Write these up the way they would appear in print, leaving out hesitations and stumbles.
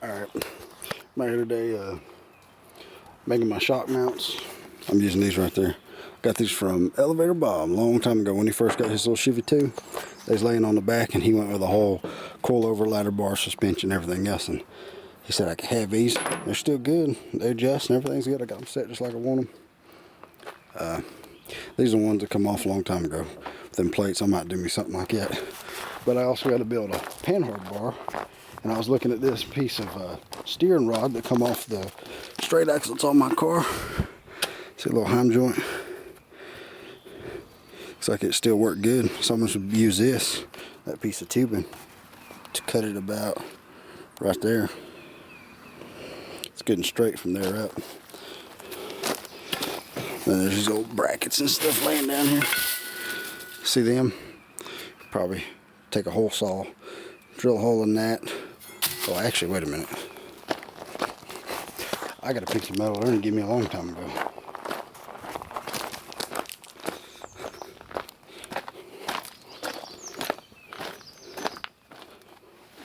Alright, I'm out here today making my shock mounts. I'm using these right there. Got these from Elevator Bob a long time ago when he first got his little Chevy 2. They was laying on the back and he went with a whole coil-over ladder bar suspension and everything else. And he said I could have these. They're still good. They adjust and everything's good. I got them set just like I want them. These are the ones that come off a long time ago. With them plates, I might do me something like that. But I also got to build a panhard bar. And I was looking at this piece of steering rod that come off the straight axles on my car. See a little heim joint? Looks like it still worked good. Someone should use this, that piece of tubing, to cut it about right there. It's good and straight from there up. Then there's these old brackets and stuff laying down here. See them? Probably take a hole saw, drill a hole in that. Oh, actually, wait a minute. I got a piece of metal there and gave me a long time ago.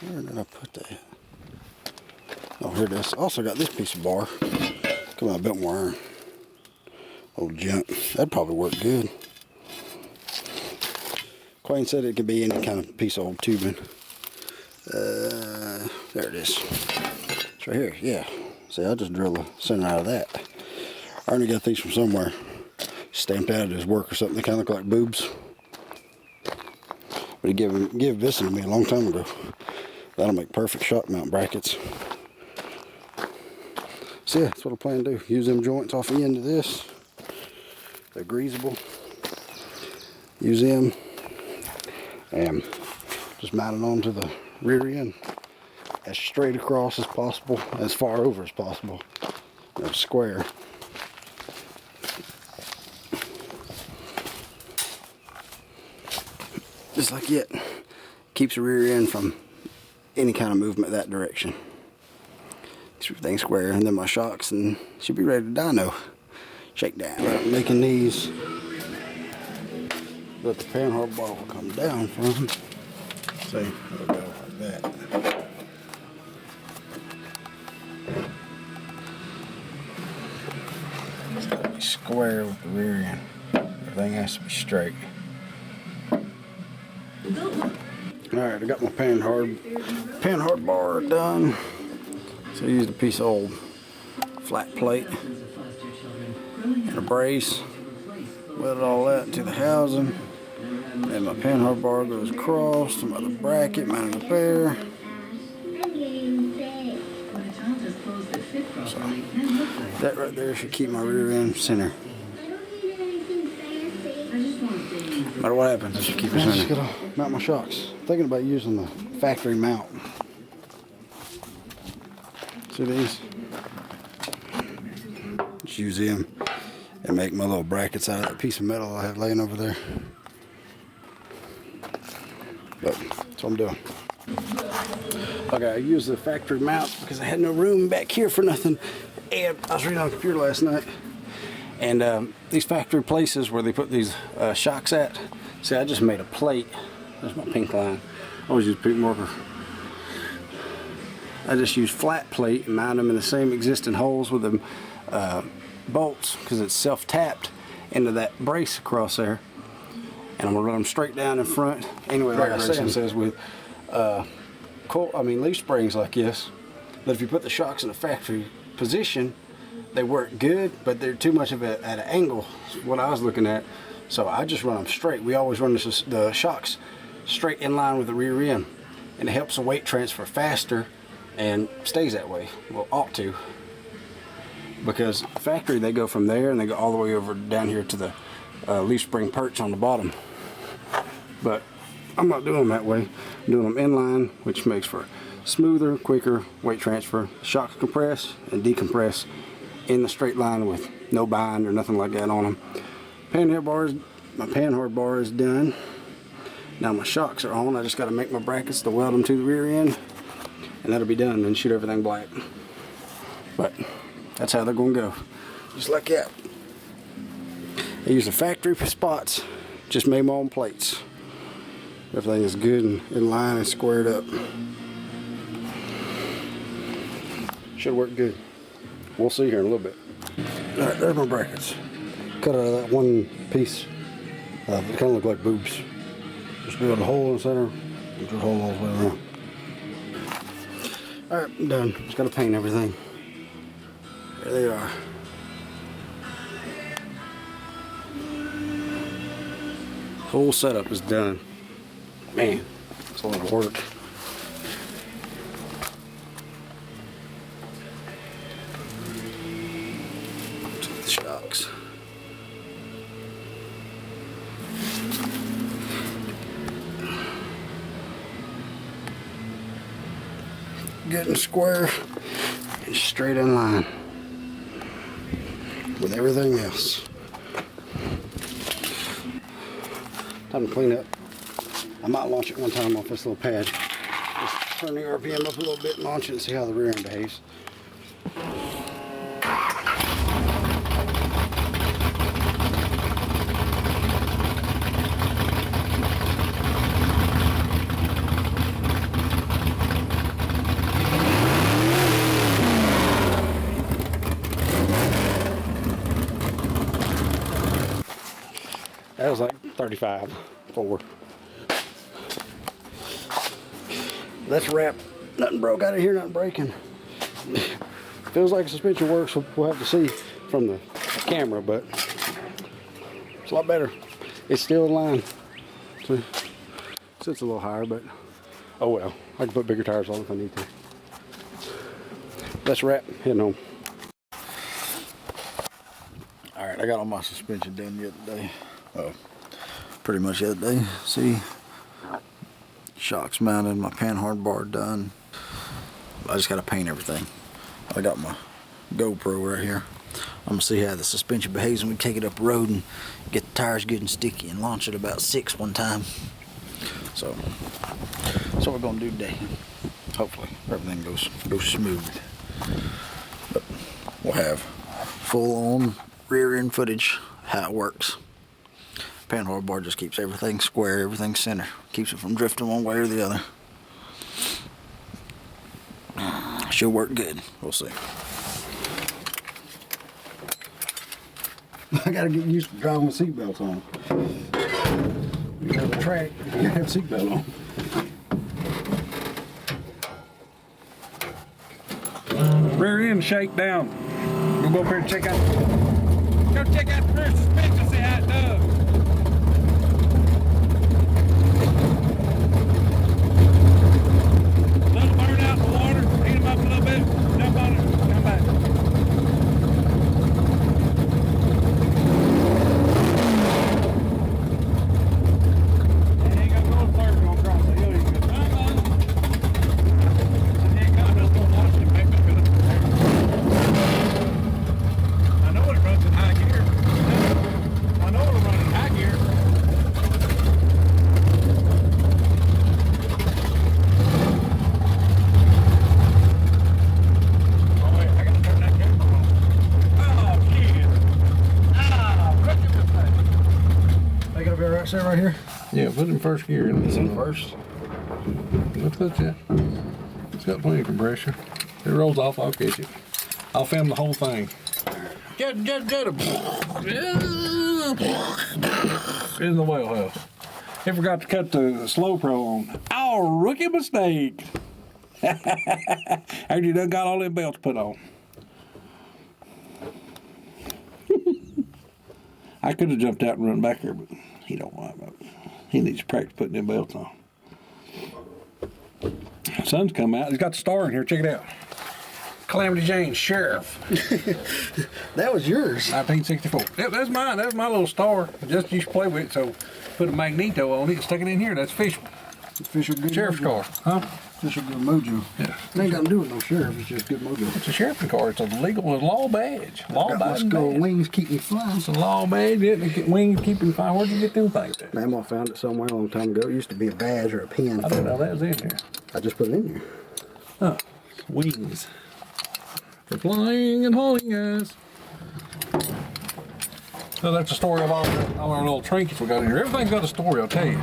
Where did I put that? Oh, here it is. Also got this piece of bar. Come on, a bit more iron. Old junk. That'd probably work good. Quayne said it could be any kind of piece of old tubing. There it is. It's right here. Yeah. See, I just drilled the center out of that. I already got these from somewhere. Stamped out at his work or something. They kind of look like boobs. But he gave this to me a long time ago. That'll make perfect shock mount brackets. So yeah, that's what I plan to do. Use them joints off the end of this. They're greasable. Use them and just mount it onto the rear end as straight across as possible, as far over as possible. Square. Just like it. Keeps the rear end from any kind of movement that direction. Keeps everything square, and then my shocks and should be ready to dyno. Shake down. I'm making these, but the panhard bar will come down from. See, it'll go like that. It's got to be square with the rear end. Everything has to be straight. Alright, I got my panhard bar done. So I used a piece of old flat plate and a brace. Welded all that into the housing. And my panhard bar goes across to my other bracket, mounted up there. So that right there should keep my rear end center. No matter what happens, I should keep it center. I just gotta mount my shocks. I'm thinking about using the factory mount. See these? Just use them and make my little brackets out of that piece of metal I have laying over there. But that's what I'm doing. Okay, I used the factory mount because I had no room back here for nothing. And I was reading on the computer last night. And these factory places where they put these shocks at, see, I just made a plate. There's my pink line. I always use pink marker. I just use flat plate and mount them in the same existing holes with them bolts, because it's self-tapped into that brace across there. And I'm gonna run them straight down in front. Anyway, like I said, it says with leaf springs like this, that if you put the shocks in a factory position, they work good, but they're too much of at an angle, what I was looking at. So I just run them straight. We always run the shocks straight in line with the rear end. And it helps the weight transfer faster and stays that way. Well, ought to. Because factory, they go from there and they go all the way over down here to the leaf spring perch on the bottom. But I'm not doing them that way. I'm doing them in line, which makes for smoother, quicker weight transfer. Shocks compress and decompress in the straight line with no bind or nothing like that on them. My panhard bar is done. Now my shocks are on. I just got to make my brackets to weld them to the rear end, and that'll be done, and shoot everything black. But that's how they're going to go, just like that. I use the factory spots, just made my own plates. Everything is good and in line and squared up. Should work good. We'll see here in a little bit. All right, there's my brackets. Cut out of that one piece. They kind of look like boobs. Just build a hole in the center and drill a hole all the way around. All right, I'm done. Just gotta paint everything. There they are. Whole setup is done. Man, it's a lot of work. The shocks. Good and square and straight in line with everything else. Time to clean up. I might launch it one time off this little pad. Just turn the RPM up a little bit and launch it and see how the rear end behaves. That was like 35 forward. Let's wrap. Nothing broke out of here, nothing breaking. Feels like suspension works. We'll have to see from the camera, but it's a lot better. It's still in line. So, sits a little higher, but oh well. I can put bigger tires on if I need to. Let's wrap. Heading home. All right, I got all my suspension done the other day. Pretty much the other day. See, shocks mounted, my panhard bar done. I just gotta paint everything. I got my GoPro right here. I'm gonna see how the suspension behaves when we take it up the road and get the tires good and sticky and launch it about 6 one time. So that's what we're gonna do today. Hopefully everything goes smooth. But we'll have full on rear end footage how it works. Panhard bar just keeps everything square, everything center. Keeps it from drifting one way or the other. Should work good. We'll see. I gotta get used to driving with seatbelts on. You have a track, you gotta have a seatbelt on. Rear end shake down. We'll go up here and check out. Go check out the rear suspension, see how it does. Little burn out in the water, heat them up a little bit, jump on it, come back. Ain't gonna go far, we're gonna cross the hill, you can go, come on. And then come, just go watch it, make it good. I know it runs in high gear. I know it'll run in high gear. Oh wait, I gotta turn that camera on. Oh shit. Ah, rookie mistake. They gotta be alright, sir, right here? Yeah, put it in first gear. It's in first. Let's put that. It's got plenty of compression. If it rolls off, I'll catch it. I'll film the whole thing. Get him. In the wheelhouse. He forgot to cut the slow pro on. Oh, rookie mistake. After you done got all them belts put on. I could have jumped out and run back there, but he don't want it. He needs to practice putting them belts on. The sun's come out. He's got the star in here. Check it out. Calamity Jane, Sheriff. That was yours. 1964. Yep, that's mine. That's my little star. Just used to play with it, so put a magneto on it and stuck it in here. That's official. Official good Sheriff's mojo. car. Huh? Official good mojo. Yeah. It ain't got to do with no sheriff. It's just good mojo. It's a sheriff's car. It's a legal law badge. Law Got my badge. skull wings keep me flying. It's a law badge. Wings keeping fine. Where'd you get them things at? Grandma found it somewhere a long time ago. It used to be a badge or a pin. I didn't know that was in there. I just put it in there. Huh. Wings. For flying and hauling, guys. So that's the story of all our little trinkets we got in here. Everything's got a story, I'll tell you.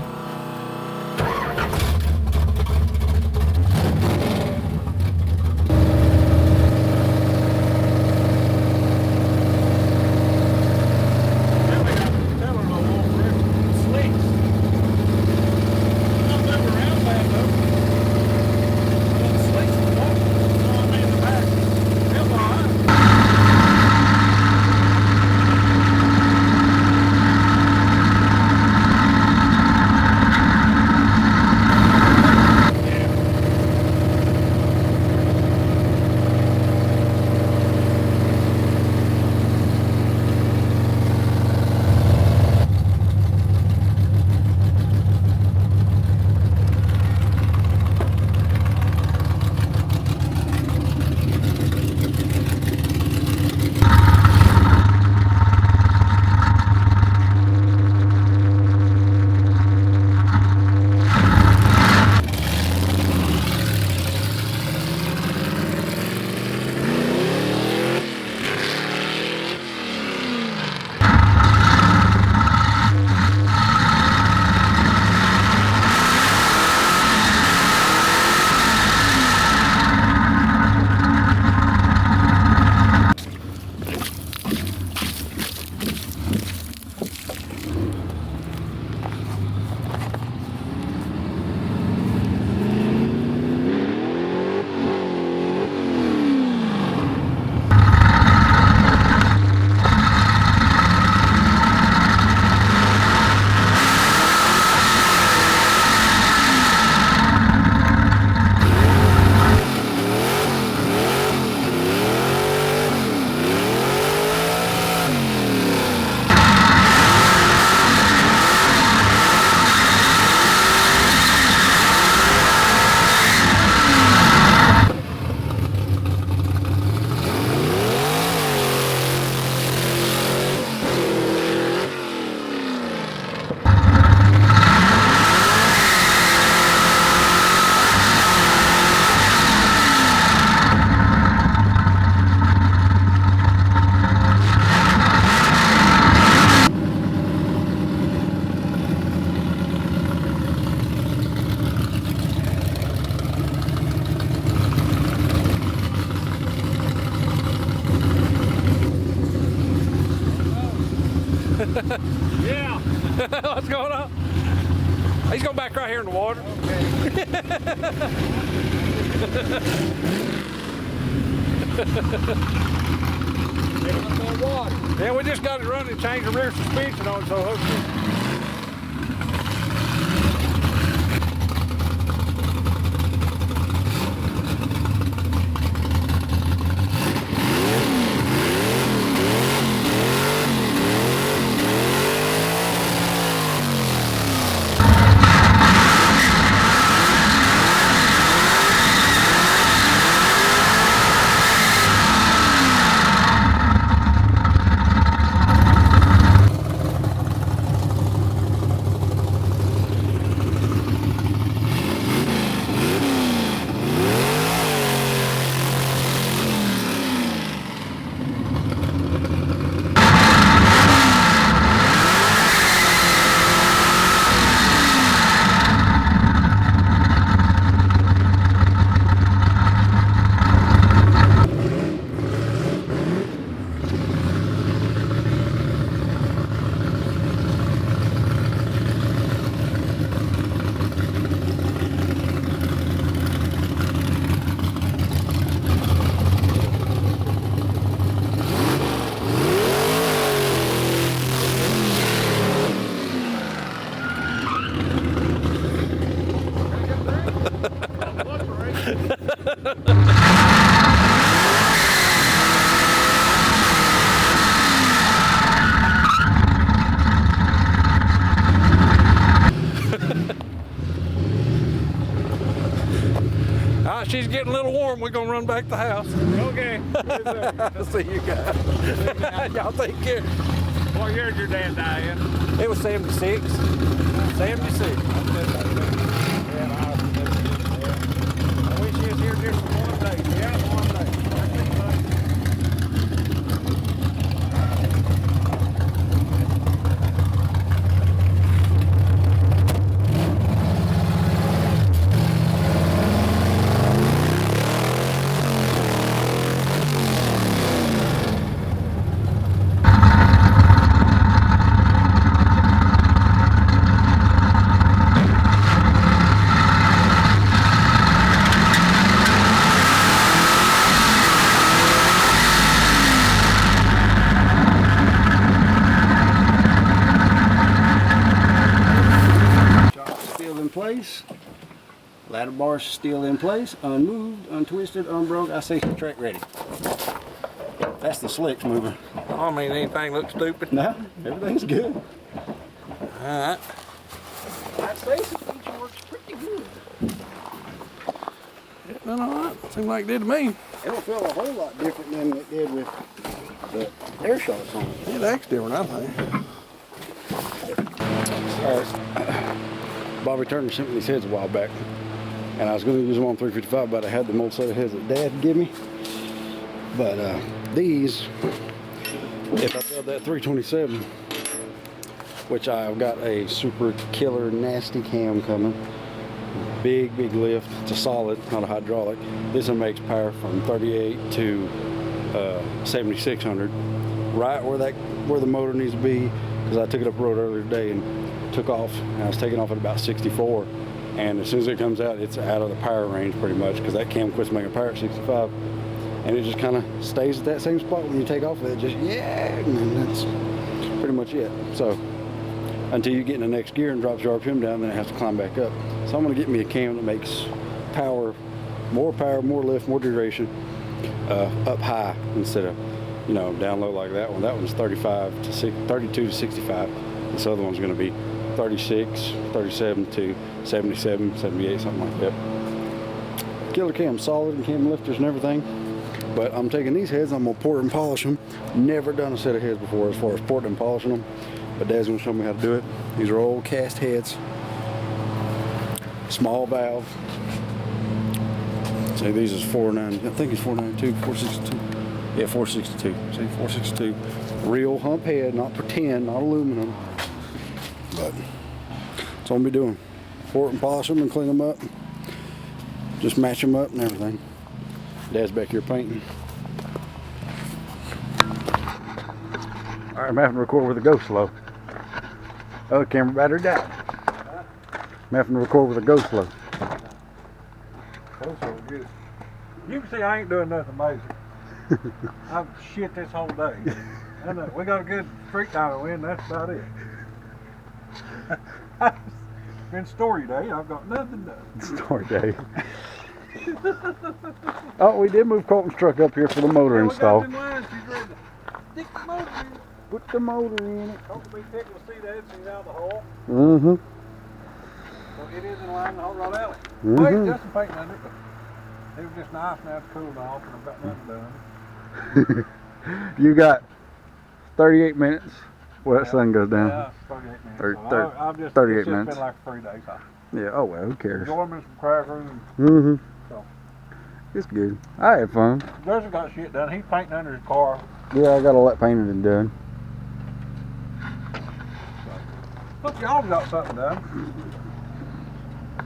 Yeah. What's going on? He's going back right here in the water. Yeah, we just got it running and changed the rear suspension on it, so hopefully. All right, she's getting a little warm. We're gonna run back to the house. Okay. See you guys. Y'all take care. What year did your dad die in? It was 76. 76. I wish he was here just for one day. Yeah, one day. Still in place. Ladder bars still in place, unmoved, untwisted, unbroke. I say track ready. That's the slicks moving. I don't mean anything looks stupid. No, everything's good. Alright. I'd say the feature works pretty good. Done alright. Seemed like it did to me. It don't feel a whole lot different than it did with the air shots on it. It acts different, I think. Bobby Turner sent me these heads a while back, and I was going to use them on 355, but I had the old set of heads that Dad gave me. But these, if I build that 327, which I've got a super killer nasty cam coming, big lift, it's a solid, not a hydraulic. This one makes power from 38 to 7600, right where the motor needs to be, because I took it up the road earlier today and took off, and I was taking off at about 64, and as soon as it comes out, it's out of the power range pretty much, because that cam quits making power at 65, and it just kind of stays at that same spot when you take off with it, just and that's pretty much it. So until you get in the next gear and drops your RPM down, then it has to climb back up. So I'm going to get me a cam that makes power, more lift, more duration, up high instead of down low like that one. That one's 32 to 65. This other one's going to be 36, 37 to 77, 78, something like that. Killer cam, solid and cam lifters and everything. But I'm taking these heads, I'm going to port and polish them. Never done a set of heads before as far as porting and polishing them. But Dad's going to show me how to do it. These are old cast heads. Small valve. See, these is 490, I think it's 492, 462. Yeah, 462. See, 462. Real hump head, not pretend, not aluminum. But that's what I'm going to be doing. Port and polish them and clean them up. Just match them up and everything. Dad's back here painting. Alright, I'm having to record with a go slow. Other camera battery died. I'm having to record with a go slow. Also, good. You can see I ain't doing nothing major. I've shit this whole day. I know, we got a good street time to win, that's about it. It's been story day, I've got nothing done. Story day. Oh, we did move Colton's truck up here for the motor install. We got them lines, she's ready to stick the motor in. Put the motor in it. Colton will be tickled to see that, see out the hole. Mm-hmm. So it is in line the whole right alley. Mm-hmm. Wait, just some paint under it, but it was just nice now it's cooled off and I've got nothing done. You got 38 minutes. Well, that sun goes down. Yeah, 38 minutes. Or I've 38 it's minutes. Just been like 3 days. Yeah, oh well, who cares? Enjoyment, some crackers, and Mm-hmm. So. It's good. I had fun. Desert got shit done. He's painting under his car. Yeah, I got all that painted and done. Look, y'all got something done.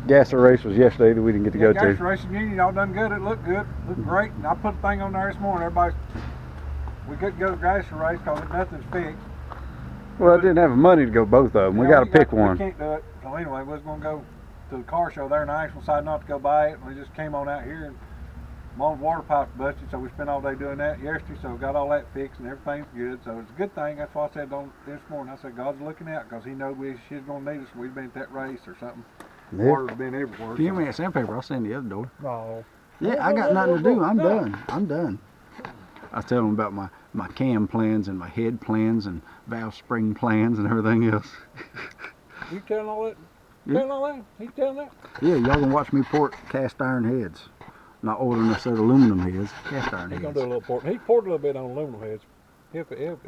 Gas race was yesterday that we didn't get to go Gas to. Racing Union, y'all done good. It looked good. Looked great. And I put the thing on there this morning. We couldn't go to the gas race because nothing's fixed. Well, I didn't have the money to go both of them. We got to pick one. We can't do it. So anyway, we was going to go to the car show there in Asheville. Decided not to go by it. We just came on out here and my water pipe's busted, so we spent all day doing that yesterday. So we got all that fixed and everything's good. So it's a good thing. That's why I said this morning. I said God's looking out because He knows she's going to need us. We've been at that race or something. Yeah. Water's been everywhere. If you give me that sandpaper, I'll send the other door. No. Yeah, I got nothing to do. I'm done. I'm done. I was telling them about my cam plans and my head plans and valve spring plans and everything else. You telling all that? Yeah. Telling all that? He telling that? Yeah, y'all gonna watch me port cast iron heads. Not ordering necessarily aluminum heads, cast iron He's heads. gonna do a little port. He poured a little bit on aluminum heads. He'll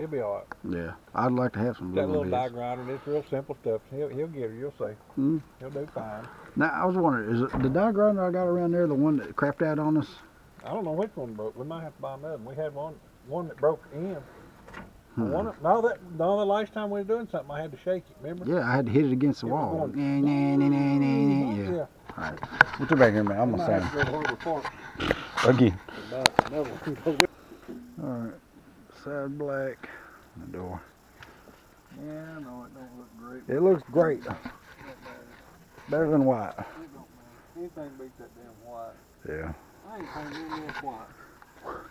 be all right. Yeah, I'd like to have some That little aluminum die heads. grinder, it's real simple stuff. He'll get it. You'll see. Mm. He'll do fine. Now, I was wondering, is it the die grinder I got around there the one that crapped out on us? I don't know which one broke. We might have to buy another. We had one that broke in. The last time we were doing something, I had to shake it. Remember? Yeah, I had to hit it against the It was wall. going- Yeah. Yeah. All right. What's your back here, man? I'm We gonna might have say to go to Harbor Park again. and buy another one. All right. Side black. The door. Yeah, I know it don't look great. It looks great. Better than white. It don't matter. Anything beats that damn white. Yeah. I ain't painting any of white.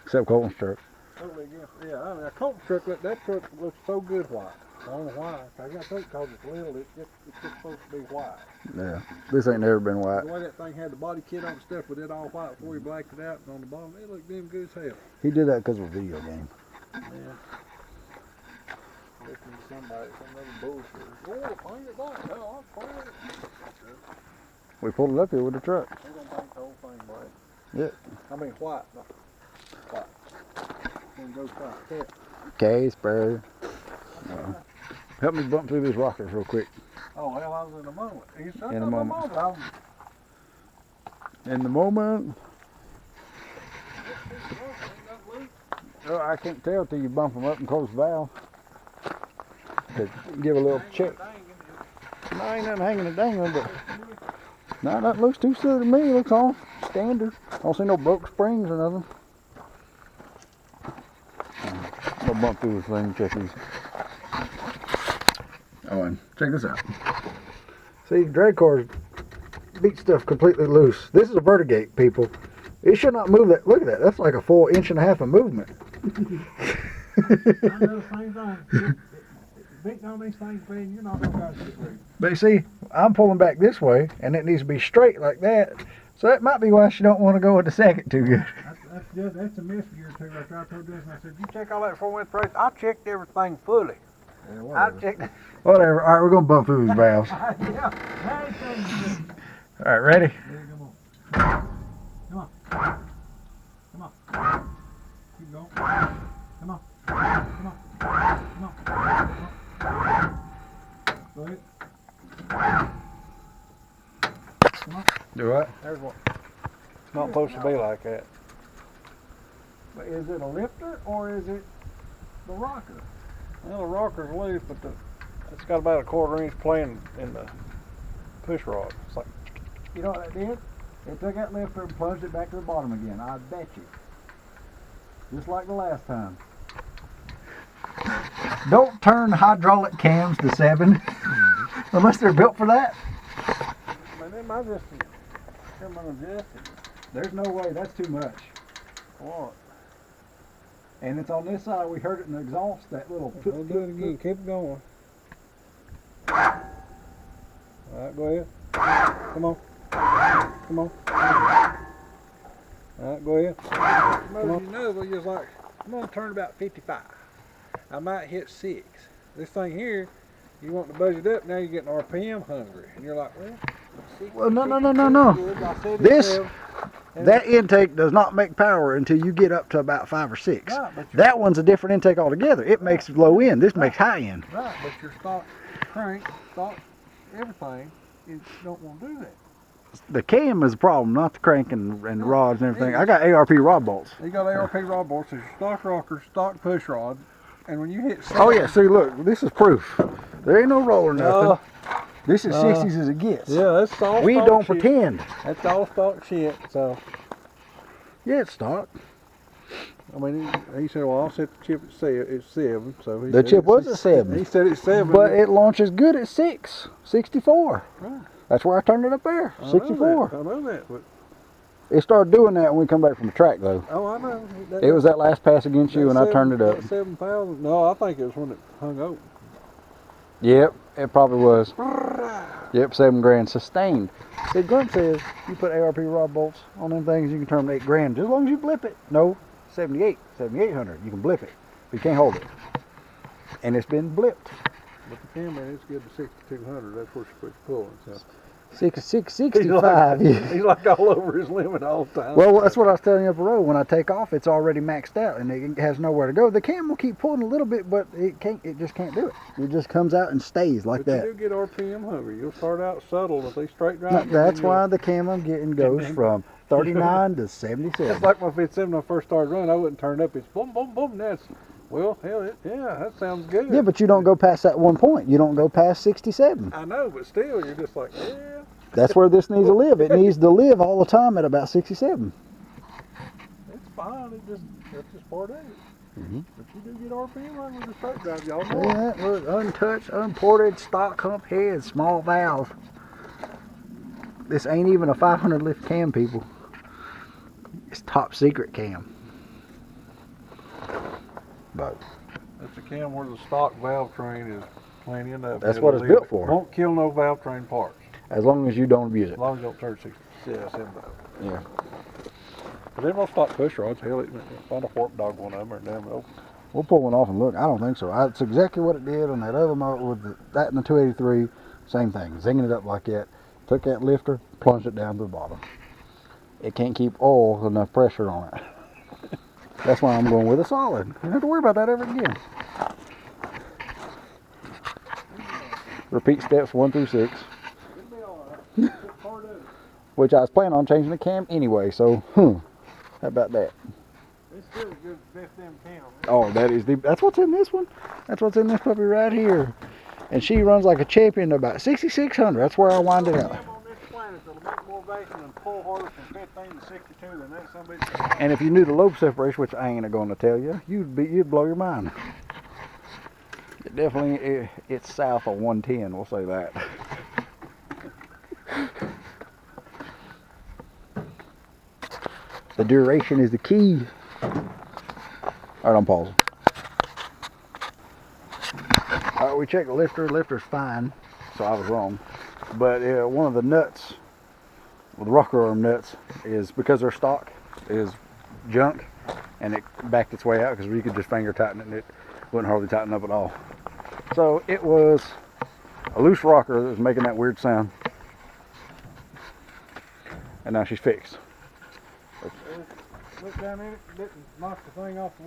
Except Colton's truck. Totally against. Yeah, I mean, a Colton truck, that truck looks so good white. I don't know why. I got to because it's little. It's just supposed to be white. Yeah. This ain't never been white. The way that thing had the body kit on and stuff with it all white before you blacked it out and on the bottom, it looked damn good as hell. He did that because of a video game. Yeah. Listening to somebody, some other bullshit. Oh, paint it black. No, I'll paint it. We pulled it up here with the truck. They're going to paint the whole thing black. Yeah. I mean white, no. White. And go white. Yeah. Casper. Help me bump through these rockers real quick. Oh, hell, I was in the moment. In a moment. I'm, In the moment. Oh, I can't tell till you bump them up and close the valve. To give a little check. No, ain't nothing hanging and dangling, but no, that looks too silly to me. It looks all standard. I don't see no broke springs or nothing. I'll bump through this thing and check these. Oh, and check this out. See, drag cars beat stuff completely loose. This is a vertigate, people. It should not move that. Look at that. That's like a full 1.5 inches of movement. I know the same thing. Beating on these things, man, you're not going to get ready. But see, I'm pulling back this way, and it needs to be straight like that. So that might be why she don't want to go with the second too good. That's a miss gear too. Like I told this, and I said, you check all that before we went to race. I checked everything fully. Yeah, I checked. Whatever. All right, we're gonna bump through these valves. Yeah. All right, ready? Yeah, come on. Come on. Come on. Keep going. Come on. Come on. Come on. Come on. Go ahead. Come on. Do what? There's one. It's not supposed to be like that. But is it a lifter or is it the rocker? Well, the rocker's loose, but it's got about a 1/4 inch plane in the push rod. It's like, you know what that did? It took that lifter and plunged it back to the bottom again. I bet you. Just like the last time. Don't turn hydraulic cams to 7 unless they're built for that. Man, them I just them unadjusted. There's no way. That's too much. What? And it's on this side. We heard it in the exhaust. That little. We'll do it again. Keep it going. All right, go ahead. Come on. Come on. All right, go ahead. Come on. You know, but you're like, I'm gonna turn about 55. I might hit 6. This thing here, you want to buzz it up. Now you're getting RPM hungry, and you're like, well. Well, no. This. That intake does not make power until you get up to about 5 or 6. Right, that one's a different intake altogether. It makes low end. This makes high end. Right, but your stock crank, stock everything, you don't want to do that. The cam is a problem, not the crank and rods and everything. I got ARP rod bolts. You got ARP rod bolts, there's your stock rocker, stock push rod, and when you hit 7, Oh yeah, see look, this is proof. There ain't no roller nothing. This is 60s as it gets. Yeah, that's all We stock don't shit. pretend. That's all stock shit, so. Yeah, it's stock. I mean, he said, well, I'll set the chip at 7, so he The said chip it's- was at 7. He said it's 7. But it launches good at 6, 64. Right. That's where I turned it up there, I know 64. that, I know that, but, It started doing that when we come back from the track though. oh, I know. It was that last pass against you and I turned it up. 7,000, no, I think it was when it hung open. Yep, it probably was. Yep, 7 grand sustained. The grunt says you put ARP rod bolts on them things, you can turn them 8 grand just as long as you blip it. No, 7,800. You can blip it, but you can't hold it. And it's been blipped. But the camera, it's good to 6,200. That's where she puts pulling. So. 65. He's like all over his limit all the time. Well, that's what I was telling you up the road. When I take off, it's already maxed out and it has nowhere to go. The cam will keep pulling a little bit, but it can't. It just can't do it. It just comes out and stays like but that. you do get RPM hungry. You'll start out subtle with these straight drives. That's why the cam I'm getting goes from 39 to 77. It's like my 57 when I first started running. I wouldn't turn up. It's boom, boom, boom. That's well, hell, yeah, that sounds good. Yeah, but you don't go past that one point. You don't go past 67. I know, but still, you're just like, yeah. That's where this needs to live. It needs to live all the time at about 67. It's fine. That's just part of it. Mhm. But you do get RPM on with the straight drive, y'all know. See that? Look, untouched, unported, stock hump head, small valve. This ain't even a 500 lift cam, people. It's top secret cam. But That's a cam where the stock valve train is plenty enough. That's It'll what it's live built it. for. Won't kill no valve train parts. as long as you don't abuse it. As long as you don't turn 67 valve. Yeah. But they won't stock push rods. Hell, find a fork dog one of them or damn it open. We'll pull one off and look. I don't think so. It's exactly what it did on that other motor with that and the 283. Same thing. Zinging it up like that. Took that lifter, plunged it down to the bottom. It can't keep oil with enough pressure on it. That's why I'm going with a solid. You don't have to worry about that ever again. Repeat steps 1 through 6. It'll be alright. It's part of it. Which I was planning on changing the cam anyway, so how about that? It's still a good best damn cam. Oh, that's what's in this one. That's what's in this puppy right here. And she runs like a champion to about 6,600. That's where I wind it up. On this planet that'll make more vacuum and pull harder from 15 to 62 than that somebody. And if you knew the lobe separation, which I ain't going to tell you, you'd blow your mind. It definitely, it's south of 110. We'll say that. The duration is the key. All right, I'm pausing. All right, we checked the lifter. Lifter's fine, so I was wrong. But one of the nuts, well, the rocker arm nuts, is because they're stock, is junk, and it backed its way out because you could just finger tighten it and it wouldn't hardly tighten up at all. So it was a loose rocker that was making that weird sound. And now she's fixed. Look down in it, didn't knock the thing off the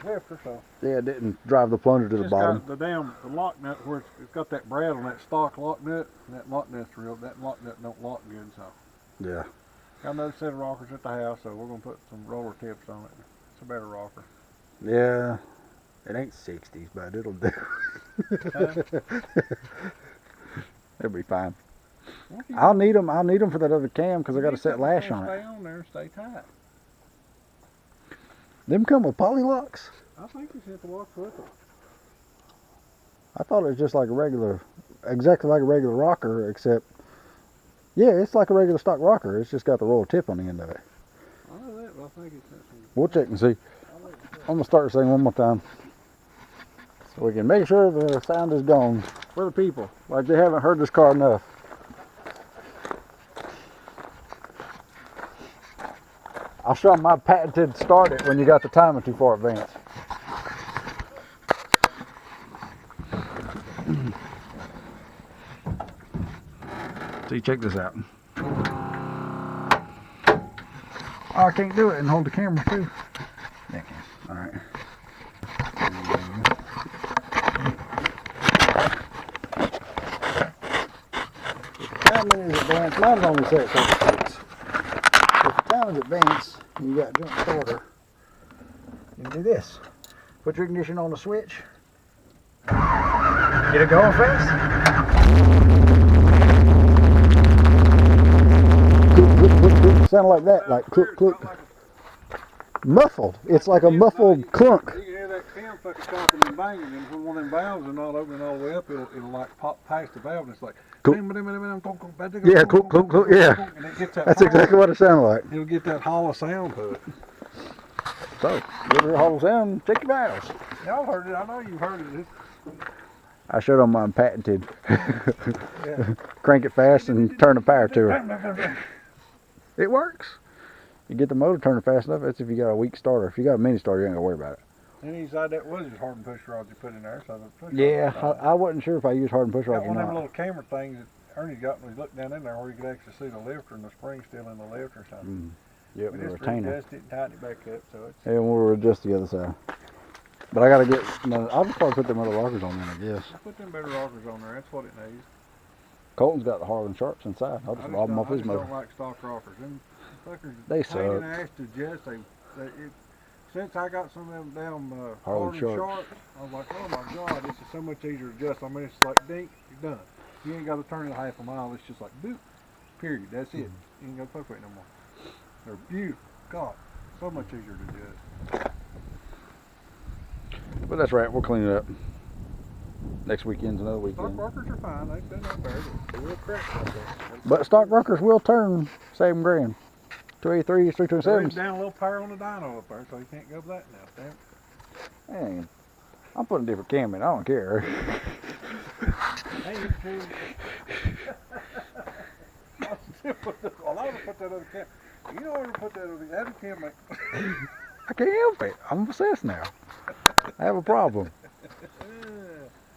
lifter, so. Yeah, it didn't drive the plunger to the Just bottom. got the lock nut where it's got that brad on that stock lock nut, and that lock nut don't lock good, so. Yeah. Got another set of rockers at the house, so we're gonna put some roller tips on it. It's a better rocker. Yeah. It ain't 60s, but it'll do. It'll be fine. I'll need them for that other cam because I got a set lash on Stay it. on there and stay tight. Them come with poly locks. I think you have to walk with it. I thought it was just like a regular, exactly like a regular rocker, except, yeah, it's like a regular stock rocker. It's just got the roll tip on the end of it. I know that, but I think it's something. We'll check and see. I'm going to start this thing one more time. So we can make sure the sound is gone for the people. Like they haven't heard this car enough. I'll show them my patented start it when you got the timer too far advanced. See, check this out. Oh, I can't do it and hold the camera too. Yeah, I can. All right. Timing is advanced. Mine's only set 36. If the time is advanced, and you got jump starter, you can do this. Put your ignition on the switch. Get it going fast. Sound like that, like click, click. Muffled. It's like a muffled clunk. You can hear that cam fucking chopping and banging, and when one of them valves are not opening all the way up, it'll like pop past the valve, and it's like, yeah, clunk, clunk, clunk, yeah. And it gets that That's exactly what it sounded like. It'll get that hollow sound to it. So, get rid of hollow sound, check your valves. Y'all heard it. I know you've heard it. I showed them mine patented. Yeah. Crank it fast and turn the power to it. It works. You get the motor turning fast enough. That's if you got a weak starter. If you got a mini starter, you ain't gonna worry about it. And inside that was just hardened push rods you put in there. So the push Yeah, I wasn't sure if I used hardened push rods or one of them not. little camera things that Ernie got when he looked down in there where you could actually see the lifter and the spring still in the lifter or something. Yep, We the just retainer. readjust it and tighten it back up so it's... Yeah, we'll adjust the other side. But I gotta get, no, I'll just probably put them other rockers on there, I guess. I put them better rockers on there. That's what it needs. Colton's got the Harlan Sharps inside. I'll just lob them off his motor. I don't like stock rockers. Them fuckers, They pain in suck. the ass to adjust. Since I got some of them down Harlan Harlan Sharps. Sharps, I was like, oh my God, this is so much easier to adjust. I mean, it's like, dink, you're done. You ain't got to turn it half a mile. It's just like, boop, period. That's it. You ain't got to fuck with it no more. They're beautiful. God, so much easier to adjust. But that's right, we'll clean it up. Next weekend's another Stock weekend. rockers are fine. They're not bad. They will crack like that. But stock rockers will turn $7,000. 283s, There is 327s. down a little power on the dyno up there, so you can't go that now. Damn. Hey, I'm putting a different cam in, I don't care. Hey, you can... Well, I would put that other cam. You don't want to put that other cam like... I can't help it. I'm obsessed now. I have a problem.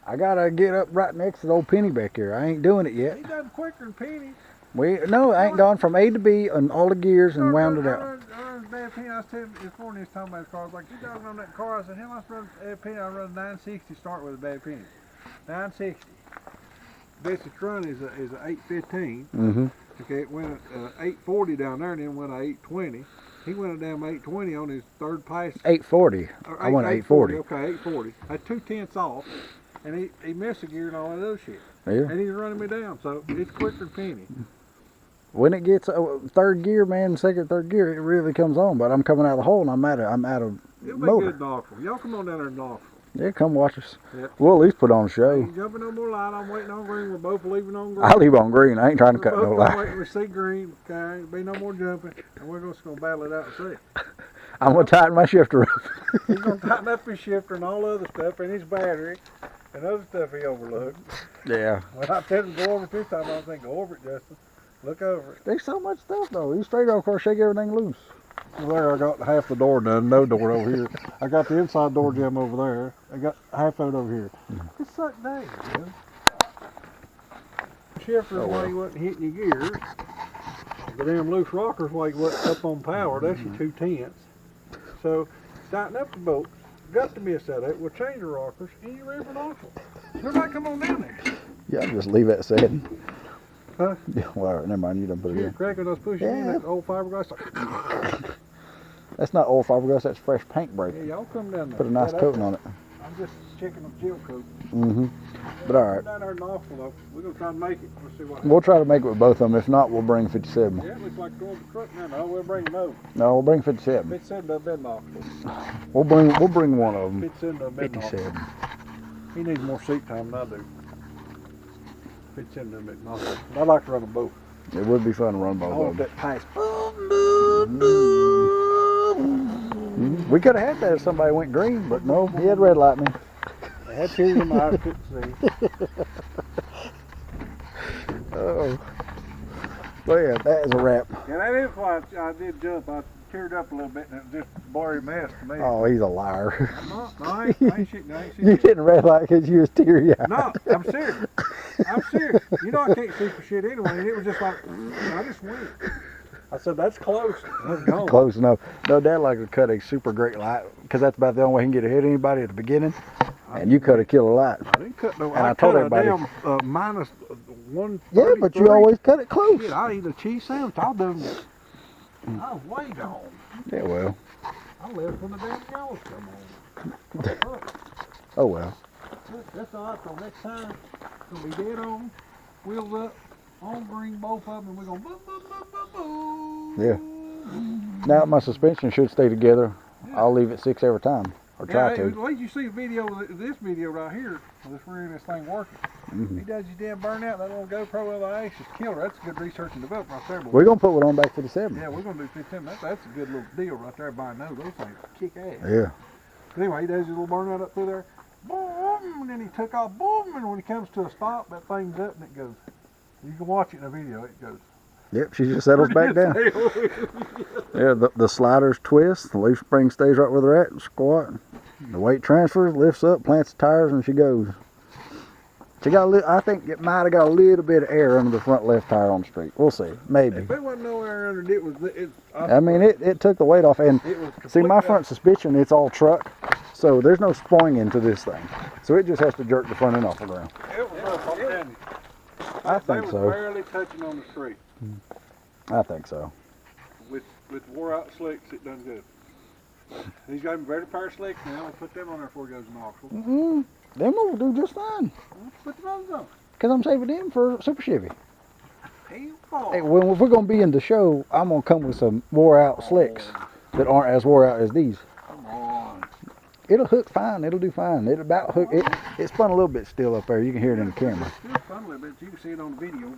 I gotta get up right next to the old Penny back here. I ain't doing it yet. He done quicker than Penny. No, I ain't gone from A to B on all the gears and wound it out. I run bad Penny. I was telling him this morning, he was talking about his car. I was like, you guys on that car? I said, hell, I run a Penny. I run 960 start with a bad Penny. 960. Basic run is a 815. Mm-hmm. Okay, it went 840 down there and then went a 820. He went a damn 820 on his third pass. 840. I went 840. Okay, 840. Had 2/10 off, and he missed a gear and all that other shit. Yeah. And he's running me down, so it's quicker than Penny. When it gets third gear, man, third gear, it really comes on. But I'm coming out of the hole and I'm out of It'll be motor. good Knoxville. Y'all come on down there to Knoxville. Yeah, come watch us. Yep. We'll at least put on a show. Ain't jumping no more light. I'm waiting on green. We're both leaving on green. I leave on green. I ain't trying to cut no We're line. waiting to see green. Okay, ain't be no more jumping, and we're just gonna battle it out and see. I'm gonna tighten my shifter up. He's gonna tighten up his shifter and all the other stuff, and his battery, and other stuff he overlooked. Yeah. When I tell him to go over it this time, I was thinking, go over it, Justin. Look over it. There's so much stuff though. These straight off cars shake everything loose. There, I got half the door done. No door over here. I got the inside door jam over there. I got half of it over here. It's sucked days, man. Shifter's why you wasn't hitting your gears. The damn loose rockers why you wasn't up on power. That's your 2/10. So, tighten up the bolts. Got to be a setup. We'll change the rockers, and you're ready for Knoxville. Everybody come on down there. Yeah, just leave that set. Huh? Yeah, well, never mind. You done put it You're in. cracking those pushing in Yeah. that old fiberglass. Like, That's not old fiberglass. That's fresh paint brake. yeah, y'all come down there. Put a nice Yeah, coating on it. I'm just checking the gel coat. Mm-hmm. But all right. Down there in Knoxville, though. We're going to try to make it. We'll see what happens. We'll try to make it with both of them. If not, we'll bring 57. Yeah, it looks like going to the truck now. No, we'll bring them over. No, we'll bring 57. 57 to bed Knoxville. We'll bring one of them. 57 to bed Knoxville. 57. He needs more seat time than I do. Fits into him at nothing. But I like to run them both. It would be fun to run both I of want them. that pace. We could have had that if somebody went green, but no, he had red light me. I had tears in my eyes, couldn't see. Oh. Well, yeah, that is a wrap. Yeah, that is why I did jump. I teared up a little bit, and it was just a blurry mess to me. Oh, he's a liar. No, I ain't shooting. I ain't You shooting. didn't red light because you was teary-eyed. No, I'm serious. I'm serious. You know I can't see for shit anyway, and it was just like, I just went. I said, that's close. Let's go. Close enough. No, Dad likes to cut a super great light because that's about the only way he can get ahead of anybody at the beginning. And you cut a killer light. I didn't cut no. And I told cut everybody. a damn minus 133. Yeah, but you always cut it close. Shit, I eat a cheese sandwich. I'll do it. I was way gone. Yeah, well. I left when the damn yellows come on. Oh, well. That's all right. So next time, it's gonna be dead on, wheels up, on green, both of them, and we're gonna boom, boom, boom, boom, boom. Yeah. Now my suspension should stay together. I'll leave it 6 every time, or try to. At least you see a video, this video right here, of this rearing this thing working. He does his damn burnout, that little GoPro LIH is killer. That's a good research and development right there. Boy. We're going to put one on back to the 7. Yeah, we're going to do 15. That's a good little deal right there. Everybody knows those things kick ass. Yeah. But anyway, he does his little burnout up through there. Boom, and then he took off. Boom, and when he comes to a stop, that thing's up and it goes. You can watch it in the video. It goes. Yep, she just settles back down. Yeah, the sliders twist, the leaf spring stays right where they're at, and squat. The weight transfers, lifts up, plants the tires, and she goes. She got I think it might have got a little bit of air under the front left tire on the street. We'll see, maybe. If it wasn't no air under it, I mean, it took the weight off, and see, my front suspension, it's all truck, so there's no spring into this thing. So it just has to jerk the front end off the ground. It was rough, I'm telling you. I think They so. was barely touching on the street. I think so. With wore out slicks, it done good. He's got very pair of slicks now. We'll put them on there before he goes to Knoxville. Them will do just fine. Put the others on. Because I'm saving them for Super Chevy. Hey, fall. Hey, well, if we're going to be in the show, I'm going to come with some wore out slicks that aren't as wore out as these. Come on. It'll hook fine. It'll do fine. It'll about hook. It spun a little bit still up there. You can hear it in the camera. It's fun a little bit. You can see it on the video.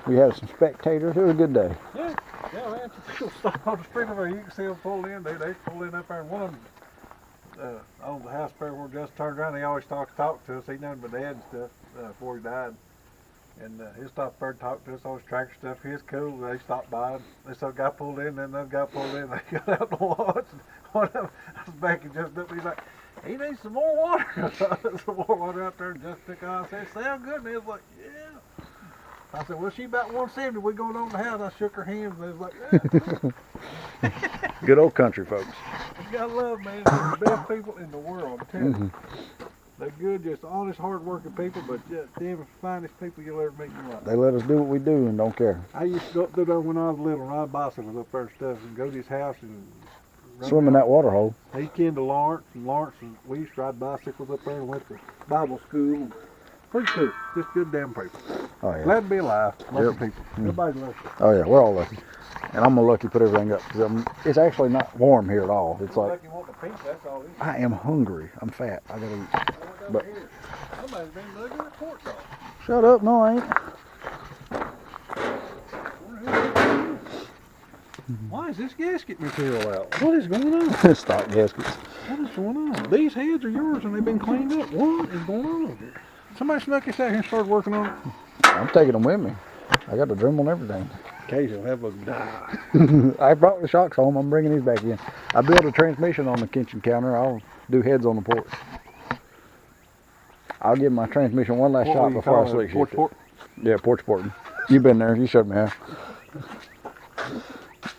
We had some spectators. It was a good day. Yeah, man. People stop on the street over there. You can see them pull in. They pull in up there, and one of them on the house there where just turned around. He always talk to us. He known my dad and stuff before he died. And he stopped there and talked to us, all his tractor stuff. He was cool. They stopped by. And this other guy pulled in, then another guy pulled in. They got out the watch. And one of them was back and just up. He's like, he needs some more water. Some more water out there. And just took off. I said, sound good. And he was like, yeah. I said, well, she about 170. We going on the house. I shook her hands. And they was like, yeah. Good old country folks. You gotta love, man. They're the best people in the world. I'm telling you. They're good, just honest, hard-working people, but just the finest people you'll ever meet in your life. They let us do what we do and don't care. I used to go up through there when I was little, ride bicycles up there and stuff, and go to his house and Swim in that water hole. He came to Lawrence, and we used to ride bicycles up there and went to Bible school. Pretty cool. Just good damn people. Oh, yeah. Glad to be alive. Lucky Yep. people. Everybody's lucky. Oh, yeah, we're all lucky. And I'm going to lucky put everything up. Cause it's actually not warm here at all. It's like, Lucky want the pizza, that's all it is. I am hungry. I'm fat. I got to eat. But- Somebody's been looking at pork dog. Shut up. No, I ain't. Why is this gasket material out? What is going on? Stock gaskets. What is going on? These heads are yours and they've been cleaned up. What is going on over here? Somebody snuck this out here and started working on it. I'm taking them with me. I got the Dremel and everything. Occasionally have a die. I brought the shocks home. I'm bringing these back in. I built a transmission on the kitchen counter. I'll do heads on the porch. I'll give my transmission one last shot before I slick shift it. Yeah, porch porting. You've been there. You showed me how.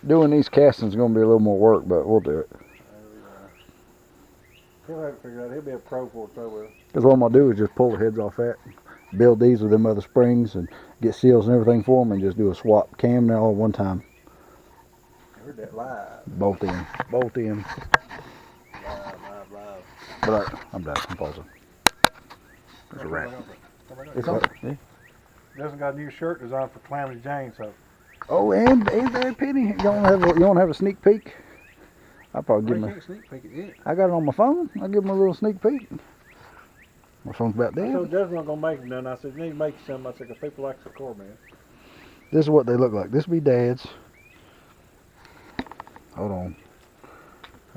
Doing these castings is going to be a little more work, but we'll do it. He'll have it figured out. He'll be a pro for it, so will. Because what I'm going to do is just pull the heads off that, build these with them other springs, and get seals and everything for them, and just do a swap cam now all at one time. I heard that live. Both in. Both in. Live. But I'm done. I'm pausing. There's a wrap. It's on. Yeah. Doesn't got a new shirt designed for Calamity Jane, so. Oh, and Penny, you want to have a sneak peek? I'll probably give him. Can't sneak peek it yet. I got it on my phone. I'll give him a little sneak peek. My phone's about I dead. told Justin I'm gonna make them none. I said, you need to make you some. I said, 'cause people like the cornmeal. This is what they look like. This be Dad's. Hold on.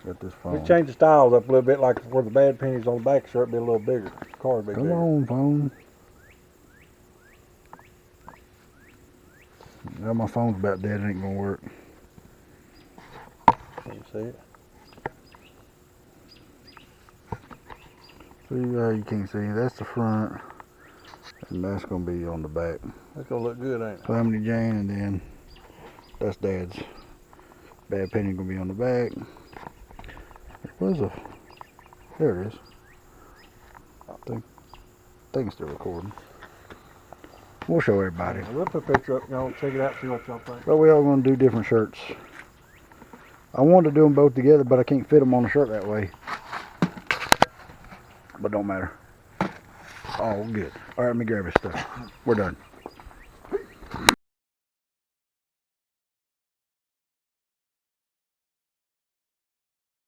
I got this We phone. changed the styles up a little bit, like where the bad pennies on the back shirt be a little bigger. The card be Come bigger. on, phone. Now my phone's about dead. It ain't gonna work. Can you see it? See, you can't see. That's the front. And that's gonna be on the back. That's gonna look good, ain't it? Calamity Jane, and then that's Dad's. Bad penny gonna be on the back. Where's the? There it is. I think it's still recording. We'll show everybody. We'll put a picture up, y'all check it out, see what y'all think. But we all gonna do different shirts. I wanted to do them both together, but I can't fit them on the shirt that way. But don't matter. All good. All right, let me grab his stuff. We're done.